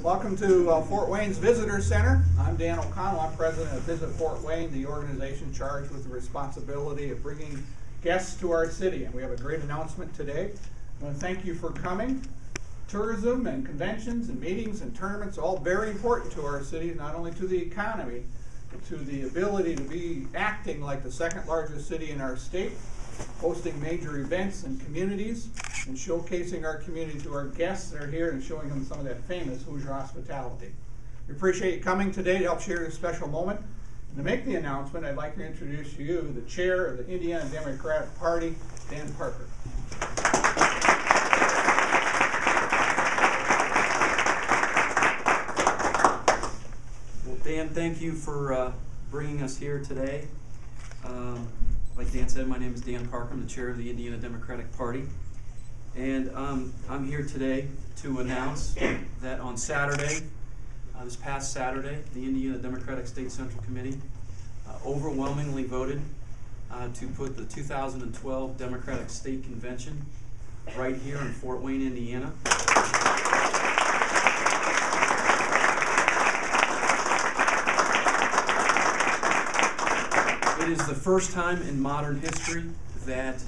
Welcome to Fort Wayne's Visitor Center. I'm Dan O'Connell. I'm president of Visit Fort Wayne, the organization charged with the responsibility of bringing guests to our city. And we have a great announcement today. I want to thank you for coming. Tourism and conventions and meetings and tournaments are all very important to our city, not only to the economy, but to the ability to be acting like the second largest city in our state, hosting major events and communities, and showcasing our community to our guests that are here and showing them some of that famous Hoosier hospitality. We appreciate you coming today to help share this special moment. And to make the announcement, I'd like to introduce to you the chair of the Indiana Democratic Party, Dan Parker. Well, Dan, thank you for bringing us here today. Like Dan said, my name is Dan Parker. I'm the chair of the Indiana Democratic Party. And I'm here today to announce that on Saturday, this past Saturday, the Indiana Democratic State Central Committee overwhelmingly voted to put the 2012 Democratic State Convention right here in Fort Wayne, Indiana. It is the first time in modern history that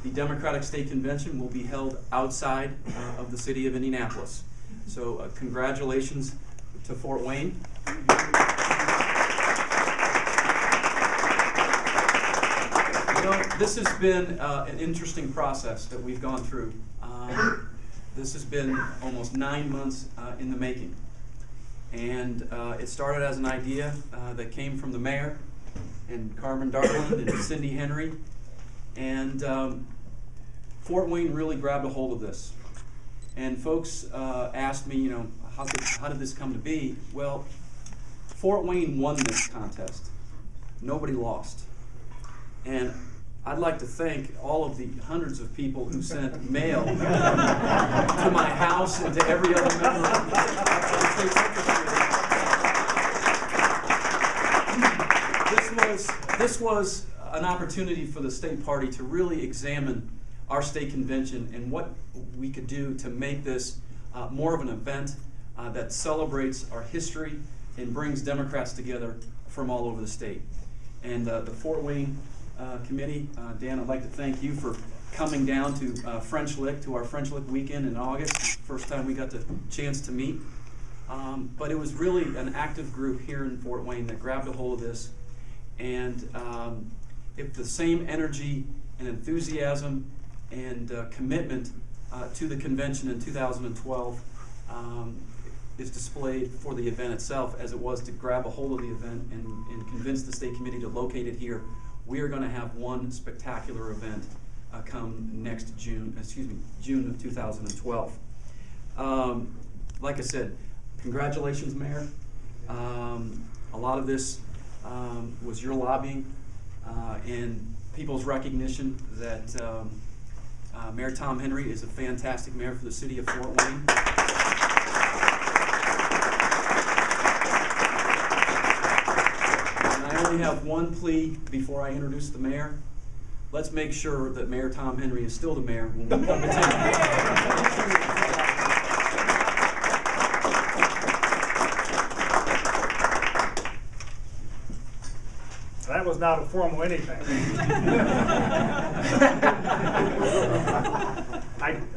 the Democratic State Convention will be held outside of the city of Indianapolis. So congratulations to Fort Wayne. This has been an interesting process that we've gone through. This has been almost 9 months in the making. And it started as an idea that came from the mayor and Carmen, Darland, and Cindy Henry. And Fort Wayne really grabbed a hold of this. And folks asked me, how did this come to be? Well, Fort Wayne won this contest. Nobody lost. And I'd like to thank all of the hundreds of people who sent mail to my house and to every other member of the state secretary. This was an opportunity for the state party to really examine our state convention and what we could do to make this more of an event that celebrates our history and brings Democrats together from all over the state. And the Fort Wayne Committee, Dan, I'd like to thank you for coming down to French Lick, to our French Lick weekend in August, first time we got the chance to meet. But it was really an active group here in Fort Wayne that grabbed a hold of this. And if the same energy and enthusiasm and commitment to the convention in 2012 is displayed for the event itself as it was to grab a hold of the event and convince the state committee to locate it here, we are going to have one spectacular event come next June of 2012. Like I said, congratulations, Mayor. A lot of this was your lobbying and people's recognition that Mayor Tom Henry is a fantastic mayor for the city of Fort Wayne. And I only have one plea before I introduce the mayor. Let's make sure that Mayor Tom Henry is still the mayor when we come to town. That was not a formal anything.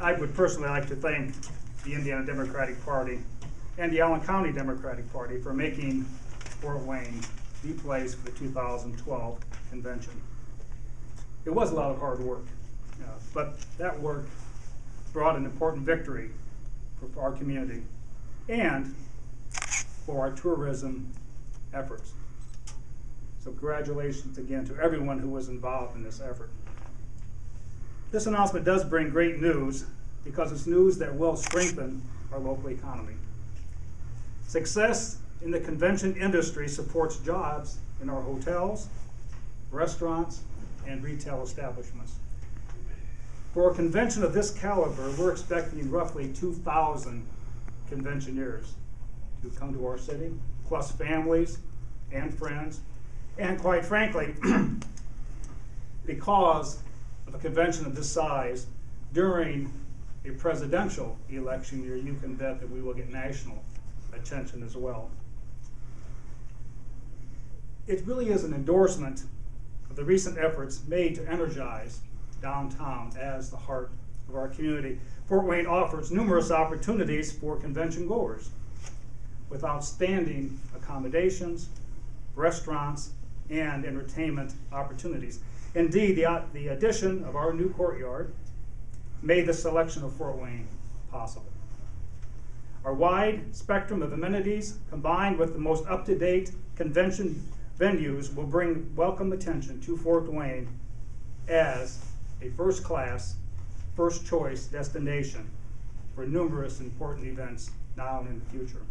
I would personally like to thank the Indiana Democratic Party and the Allen County Democratic Party for making Fort Wayne the place for the 2012 convention. It was a lot of hard work, but that work brought an important victory for our community and for our tourism efforts. So congratulations again to everyone who was involved in this effort. This announcement does bring great news because it's news that will strengthen our local economy. Success in the convention industry supports jobs in our hotels, restaurants, and retail establishments. For a convention of this caliber, we're expecting roughly 2,000 conventioneers to come to our city, plus families and friends. And quite frankly, because of a convention of this size, during a presidential election year, you can bet that we will get national attention as well. It really is an endorsement of the recent efforts made to energize downtown as the heart of our community. Fort Wayne offers numerous opportunities for convention goers with outstanding accommodations, restaurants, and entertainment opportunities. Indeed, the addition of our new courtyard made the selection of Fort Wayne possible. Our wide spectrum of amenities, combined with the most up-to-date convention venues, will bring welcome attention to Fort Wayne as a first-class, first-choice destination for numerous important events now and in the future.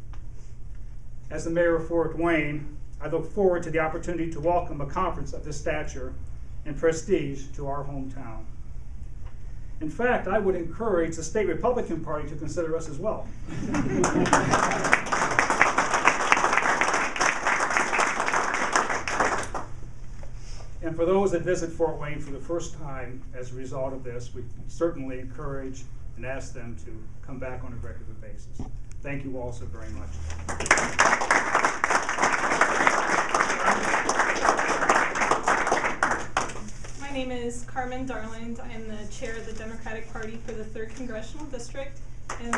As the mayor of Fort Wayne, I look forward to the opportunity to welcome a conference of this stature and prestige to our hometown. In fact, I would encourage the state Republican Party to consider us as well. And for those that visit Fort Wayne for the first time as a result of this, we certainly encourage and ask them to come back on a regular basis. Thank you all so very much. My name is Carmen Darland. I am the chair of the Democratic Party for the 3rd Congressional District. And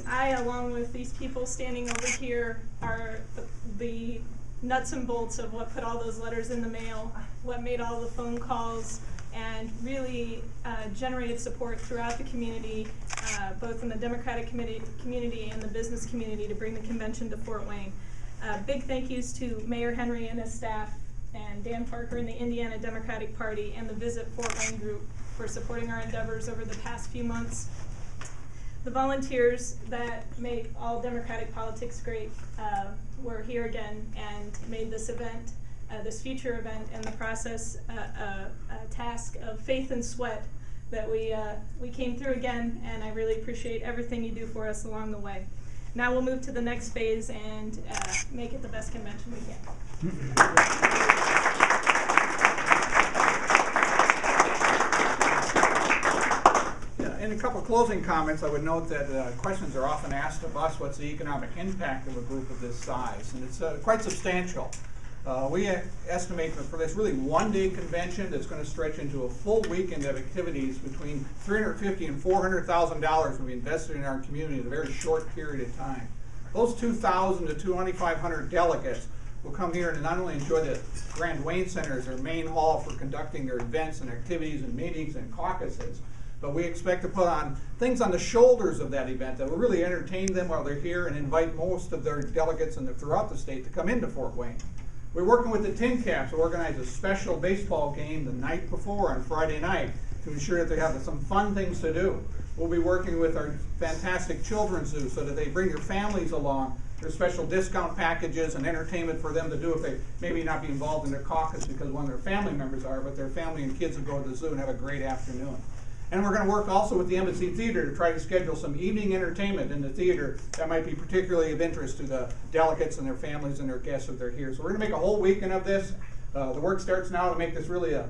I, along with these people standing over here, are the nuts and bolts of what put all those letters in the mail, what made all the phone calls, and really generated support throughout the community, both in the Democratic community and the business community, to bring the convention to Fort Wayne. Big thank yous to Mayor Henry and his staff, and Dan Parker and the Indiana Democratic Party, and the Visit Fort Wayne group for supporting our endeavors over the past few months. The volunteers that make all Democratic politics great were here again and made this event, this future event, and the process a task of faith and sweat that we came through again, and I really appreciate everything you do for us along the way. Now we'll move to the next phase and make it the best convention we can. In a couple of closing comments, I would note that questions are often asked of us, what's the economic impact of a group of this size? And it's quite substantial. We estimate that for this really one-day convention that's going to stretch into a full weekend of activities, between $350,000 and $400,000 will be invested in our community in a very short period of time. Those 2,000 to 2,500 delegates will come here and not only enjoy the Grand Wayne Center as their main hall for conducting their events and activities and meetings and caucuses, but we expect to put on things on the shoulders of that event that will really entertain them while they're here and invite most of their delegates throughout the state to come into Fort Wayne. We're working with the Tin Caps to organize a special baseball game the night before on Friday night to ensure that they have some fun things to do. We'll be working with our fantastic children's zoo so that they bring their families along. There's special discount packages and entertainment for them to do if they maybe not be involved in their caucus because one of their family members are, but their family and kids will go to the zoo and have a great afternoon. And we're going to work also with the Embassy Theater to try to schedule some evening entertainment in the theater that might be particularly of interest to the delegates and their families and their guests if they're here. So we're going to make a whole weekend of this. The work starts now to make this really a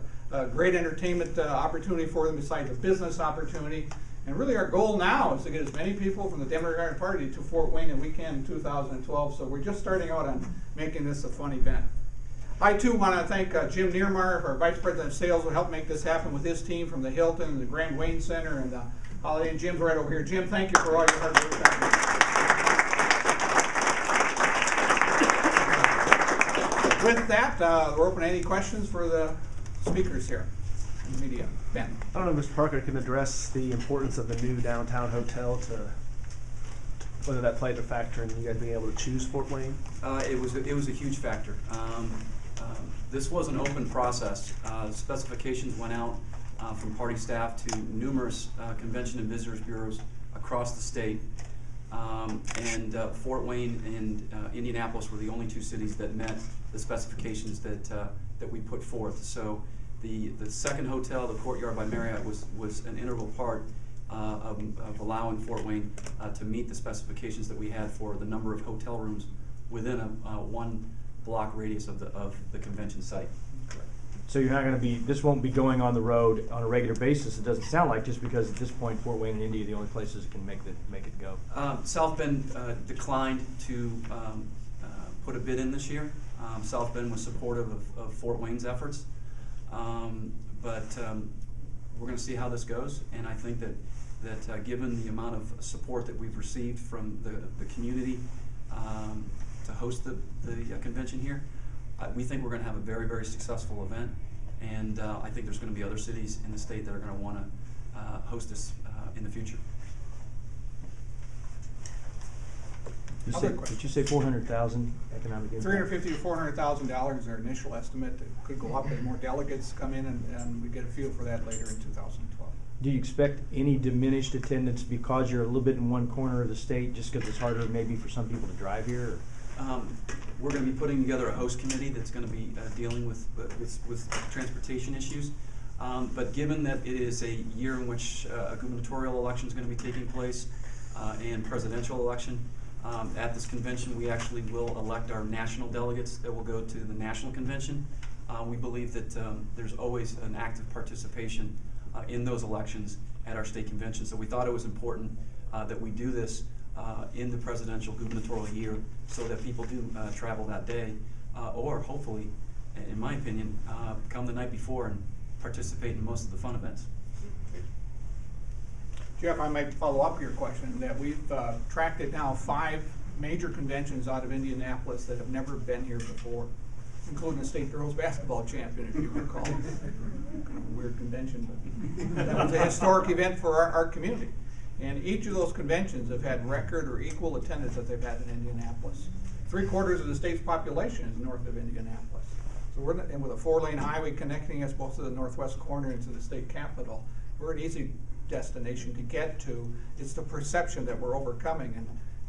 great entertainment opportunity for them besides a business opportunity. And really our goal now is to get as many people from the Democratic Party to Fort Wayne as we can in 2012. So we're just starting out on making this a fun event. I too want to thank Jim Niermeyer, our Vice President of Sales, who helped make this happen with his team from the Hilton and the Grand Wayne Center and the Holiday. And Jim's right over here. Jim, thank you for all your hard work. With that, we're open to any questions for the speakers here in the media. Ben. I don't know if Mr. Parker can address the importance of the new downtown hotel to whether that played a factor in you guys being able to choose Fort Wayne. It was a huge factor. This was an open process. Specifications went out from party staff to numerous convention and visitors bureaus across the state. Fort Wayne and Indianapolis were the only two cities that met the specifications that we put forth. So the second hotel, the Courtyard by Marriott, was an integral part of allowing Fort Wayne to meet the specifications that we had for the number of hotel rooms within a one block radius of the convention site. Correct. So you're not going to be, this won't be going on the road on a regular basis, it doesn't sound like, just because at this point Fort Wayne and Indy are the only places that can make it go. South Bend declined to put a bid in this year. South Bend was supportive of Fort Wayne's efforts. But we're going to see how this goes, and I think that given the amount of support that we've received from the community to host the convention here, we think we're going to have a very, very successful event, and I think there's going to be other cities in the state that are going to want to host this in the future. Did you say 400,000 economic impact? $350,000 to $400,000 is our initial estimate. It could go up as more delegates come in, and we get a feel for that later in 2012. Do you expect any diminished attendance because you're a little bit in one corner of the state, just because it's harder maybe for some people to drive here? We're going to be putting together a host committee that's going to be dealing with transportation issues. But given that it is a year in which a gubernatorial election is going to be taking place and presidential election, at this convention we actually will elect our national delegates that will go to the national convention. We believe that there's always an active participation in those elections at our state convention. So we thought it was important that we do this in the presidential gubernatorial year so that people do travel that day, or hopefully, in my opinion, come the night before and participate in most of the fun events. Jeff, I might follow up your question that we've tracked it now 5 major conventions out of Indianapolis that have never been here before, including the state girls basketball champion, if you recall. Kind of a weird convention, but that was a historic event for our community. And each of those conventions have had record or equal attendance that they've had in Indianapolis. 3/4 of the state's population is north of Indianapolis. So we're, and with a 4-lane highway connecting us both to the northwest corner and to the state capitol, we're an easy destination to get to. It's the perception that we're overcoming, and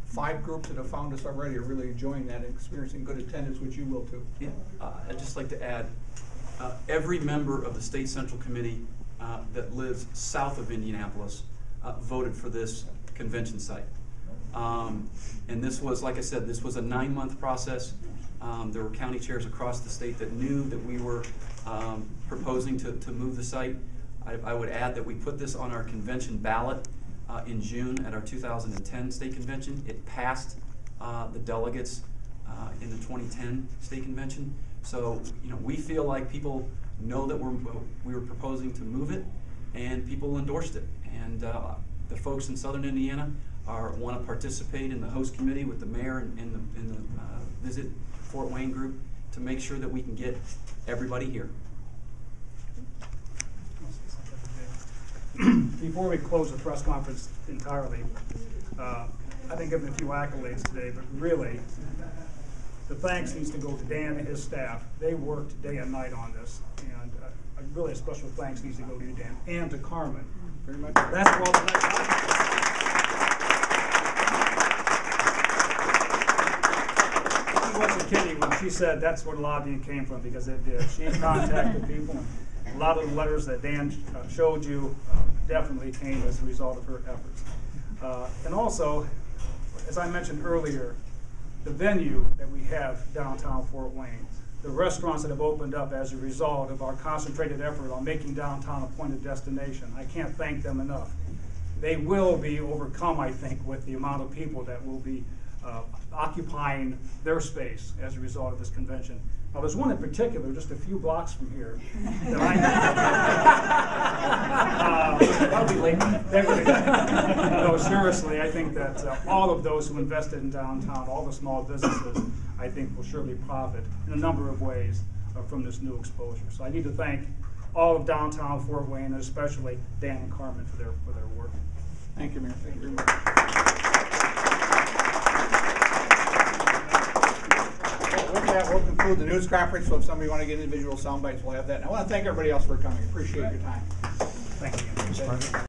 5 groups that have found us already are really enjoying that and experiencing good attendance, which you will too. Yeah, I'd just like to add, every member of the State Central Committee that lives south of Indianapolis voted for this convention site. And this was, like I said, this was a 9-month process. There were county chairs across the state that knew that we were proposing to move the site. I would add that we put this on our convention ballot in June at our 2010 state convention. It passed the delegates in the 2010 state convention. So, you know, we feel like people know that we were proposing to move it, and people endorsed it. And the folks in Southern Indiana want to participate in the host committee with the mayor and the Visit Fort Wayne group to make sure that we can get everybody here. Before we close the press conference entirely, I think I've given a few accolades today, but really, the thanks needs to go to Dan and his staff. They worked day and night on this, and really a special thanks needs to go to you, Dan, and to Carmen. Very much. That's for all the night. She wasn't kidding when she said that's where lobbying came from, because it did. She contacted people. A lot of the letters that Dan showed you definitely came as a result of her efforts. And also, as I mentioned earlier, the venue that we have downtown Fort Wayne, the restaurants that have opened up as a result of our concentrated effort on making downtown a point of destination, I can't thank them enough. They will be overcome, I think, with the amount of people that will be occupying their space as a result of this convention. Now, there's one in particular, just a few blocks from here, that I'll be late. No, seriously, I think that all of those who invested in downtown, all the small businesses, I think will surely profit in a number of ways from this new exposure. So I need to thank all of downtown Fort Wayne, and especially Dan and Carmen for their work. Thank you, Mayor. Thank you very much. With that, we'll conclude the news conference. So if somebody want to get individual sound bites, we'll have that. And I want to thank everybody else for coming. Appreciate your time. Thank you.